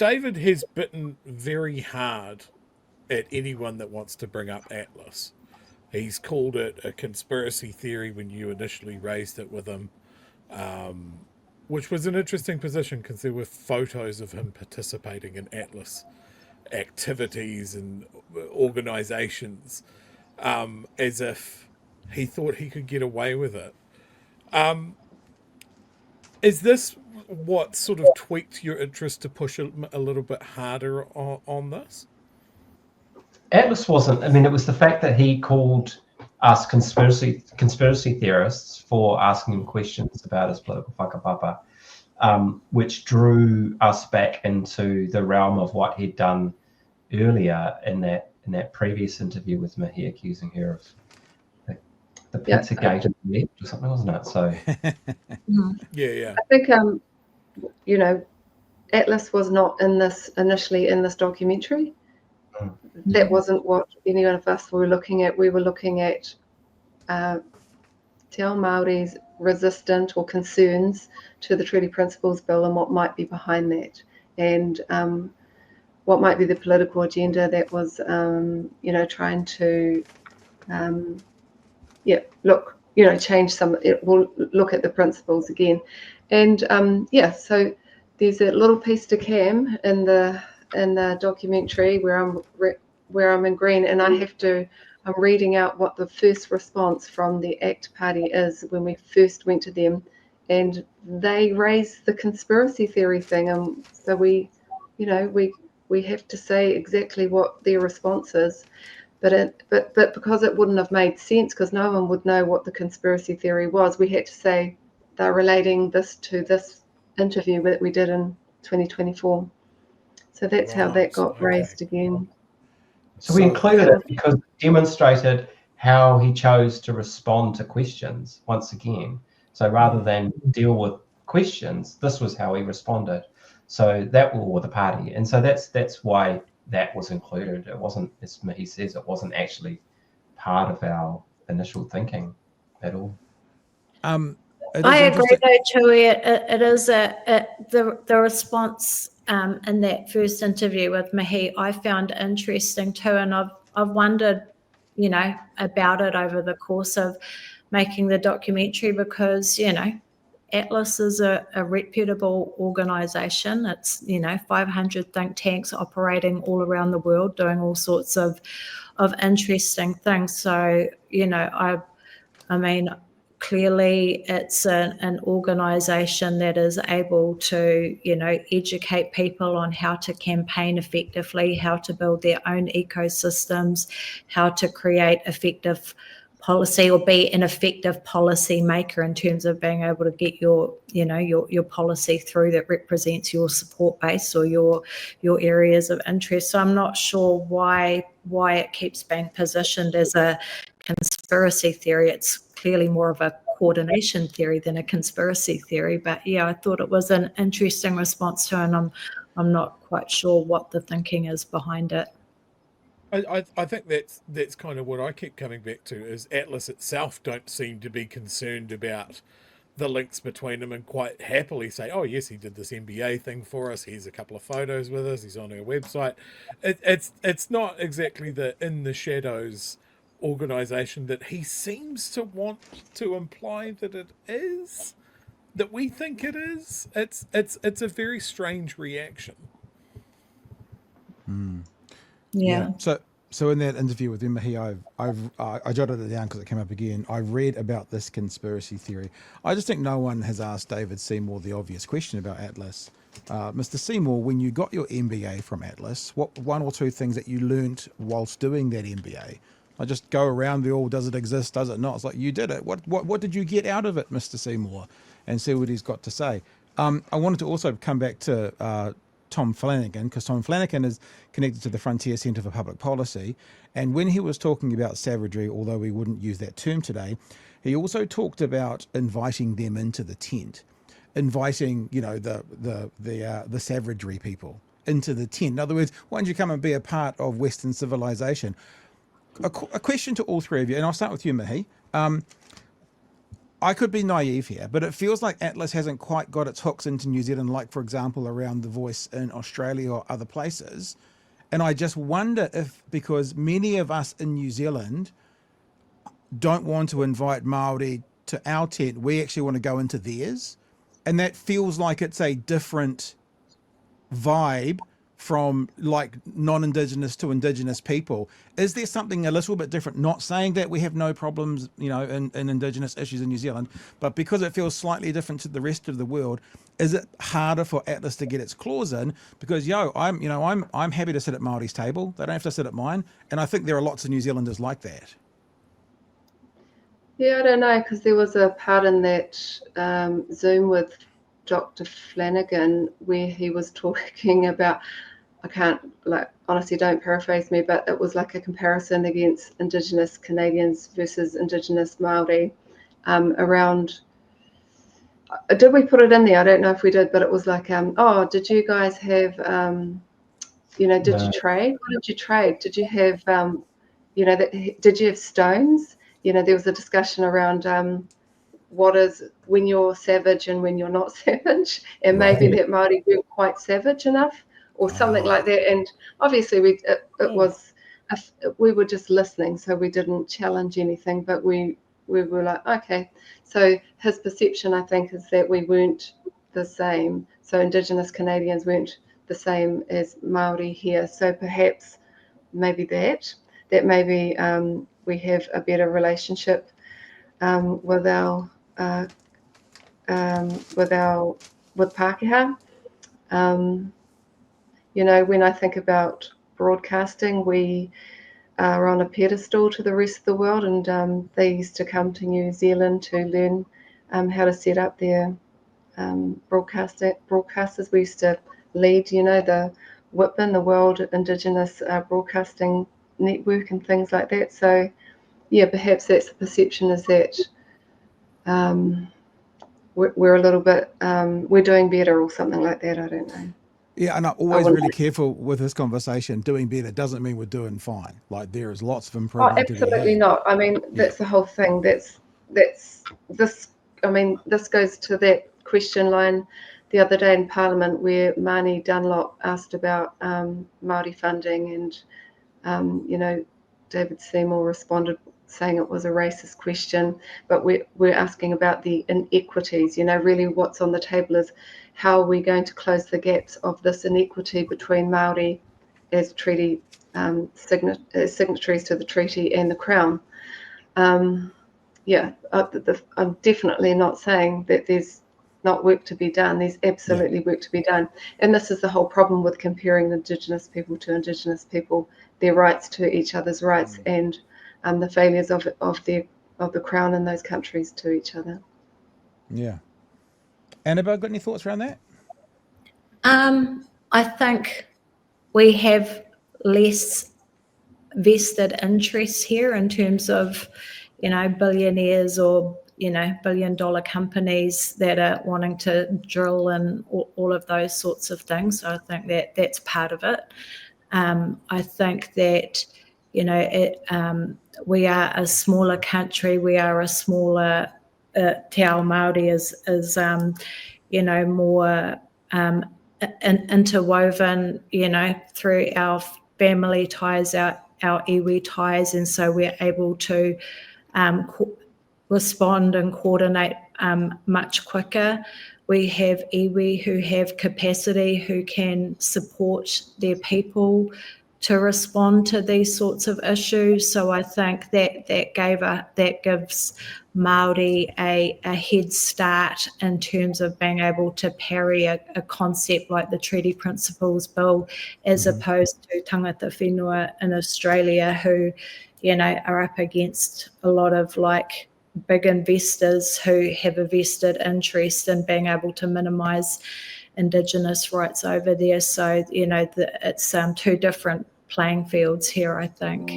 David has bitten very hard at anyone that wants to bring up Atlas. He's called it a conspiracy theory when you initially raised it with him, which was an interesting position because there were photos of him participating in Atlas activities and organizations, as if he thought he could get away with it. Is this what sort of tweaked your interest to push a little bit harder on this? Atlas wasn't. I mean, it was the fact that he called us conspiracy theorists for asking him questions about his political whakapapa, which drew us back into the realm of what he'd done earlier in that previous interview with Mihi, accusing her of the pizza gate or something, wasn't it? So yeah. I think Atlas was not initially in this documentary. That wasn't what any of us were looking at. We were looking at Te Ao Māori's resistance or concerns to the Treaty Principles Bill and what might be behind that, and what might be the political agenda that was, trying to, change some. We'll look at the principles again, and so there's a little piece to Cam in the documentary where I'm in green, and I'm reading out what the first response from the ACT Party is when we first went to them, and they raised the conspiracy theory thing, and so we have to say exactly what their response is, but because it wouldn't have made sense, because no one would know what the conspiracy theory was, we had to say they're relating this to this interview that we did in 2024. So that's how that got raised again. So we included it because it demonstrated how he chose to respond to questions once again. So rather than deal with questions, this was how he responded. So that will with the party. And so that's why that was included. It wasn't, as he says, it wasn't actually part of our initial thinking at all. I agree though, Chewie. It is the response in that first interview with Mihi, I found interesting too, and I've wondered, about it over the course of making the documentary, because Atlas is a reputable organisation. It's 500 think tanks operating all around the world, doing all sorts of interesting things. So I mean. Clearly, it's an organisation that is able to, educate people on how to campaign effectively, how to build their own ecosystems, how to create effective policy or be an effective policy maker in terms of being able to get your policy through that represents your support base or your areas of interest. So I'm not sure why it keeps being positioned as a conspiracy theory. It's clearly more of a coordination theory than a conspiracy theory. But yeah, I thought it was an interesting response to it, and I'm not quite sure what the thinking is behind it. I think that's kind of what I keep coming back to, is Atlas itself don't seem to be concerned about the links between them, and quite happily say, oh yes, he did this MBA thing for us, here's a couple of photos with us, he's on our website. It's not exactly the in the shadows organization that he seems to want to imply that it is, that we think it is. It's a very strange reaction. Yeah. So in that interview with Mihi, I jotted it down because it came up again. I read about this conspiracy theory. I just think no one has asked David Seymour the obvious question about Atlas. Mr. Seymour, when you got your MBA from Atlas, what one or two things that you learnt whilst doing that MBA? I just go around the all, does it exist, does it not? It's like, you did it. What did you get out of it, Mr. Seymour? And see what he's got to say. I wanted to also come back to Tom Flanagan, because Tom Flanagan is connected to the Frontier Centre for Public Policy. And when he was talking about savagery, although we wouldn't use that term today, he also talked about inviting them into the tent, inviting, the savagery people into the tent. In other words, why don't you come and be a part of Western civilization? A question to all three of you, and I'll start with you, Mihi. I could be naive here, but it feels like Atlas hasn't quite got its hooks into New Zealand, like, for example, around the voice in Australia or other places. And I just wonder if, because many of us in New Zealand don't want to invite Māori to our tent, we actually want to go into theirs. And that feels like it's a different vibe from like non-Indigenous to Indigenous people. Is there something a little bit different? Not saying that we have no problems, you know, in Indigenous issues in New Zealand, but because it feels slightly different to the rest of the world, is it harder for Atlas to get its claws in? Because I'm happy to sit at Māori's table. They don't have to sit at mine, and I think there are lots of New Zealanders like that. Yeah, I don't know, because there was a part in that Zoom with Dr. Flanagan where he was talking about, I can't, like, honestly, don't paraphrase me, but it was like a comparison against Indigenous Canadians versus Indigenous Māori around, did we put it in there? I don't know if we did, but it was like, oh, did you guys have, did you trade? What did you trade? Did you have, did you have stones? You know, there was a discussion around what is when you're savage and when you're not savage, and maybe that Māori weren't quite savage enough, or something like that. And obviously, we were just listening, so we didn't challenge anything, but we were like, okay. So his perception, I think, is that we weren't the same. So Indigenous Canadians weren't the same as Māori here. So perhaps maybe that maybe we have a better relationship with Pākehā. When I think about broadcasting, we are on a pedestal to the rest of the world, and they used to come to New Zealand to learn how to set up their broadcasters. We used to lead, the WIPN, the World Indigenous Broadcasting Network, and things like that. So yeah, perhaps that's the perception, is that we're a little bit, we're doing better or something like that. I don't know. Yeah, and I'm always really careful with this conversation. Doing better doesn't mean we're doing fine. Like, there is lots of improvement. Oh, absolutely not. I mean, that's the whole thing. That's this. I mean, this goes to that question line the other day in Parliament where Marnie Dunlop asked about Māori funding, and David Seymour responded saying it was a racist question, but we're asking about the inequities. Really what's on the table is how are we going to close the gaps of this inequity between Māori as treaty signatories to the treaty and the Crown. I'm definitely not saying that there's not work to be done. There's absolutely work to be done. And this is the whole problem with comparing Indigenous people to Indigenous people, their rights to each other's rights, and the failures of the Crown in those countries to each other. Yeah. Annabelle, got any thoughts around that? I think we have less vested interests here in terms of, billionaires or, billion-dollar companies that are wanting to drill and all of those sorts of things. So I think that's part of it. I think that, we are a smaller country. We are a smaller, Te Ao Māori is more interwoven, through our family ties, our iwi ties, and so we're able to respond and coordinate much quicker. We have iwi who have capacity, who can support their people to respond to these sorts of issues. So I think that gives Māori a head start in terms of being able to parry a concept like the Treaty Principles Bill, as opposed to tangata whenua in Australia who, are up against a lot of big investors who have a vested interest in being able to minimise Indigenous rights over there. So, it's two different playing fields here, I think.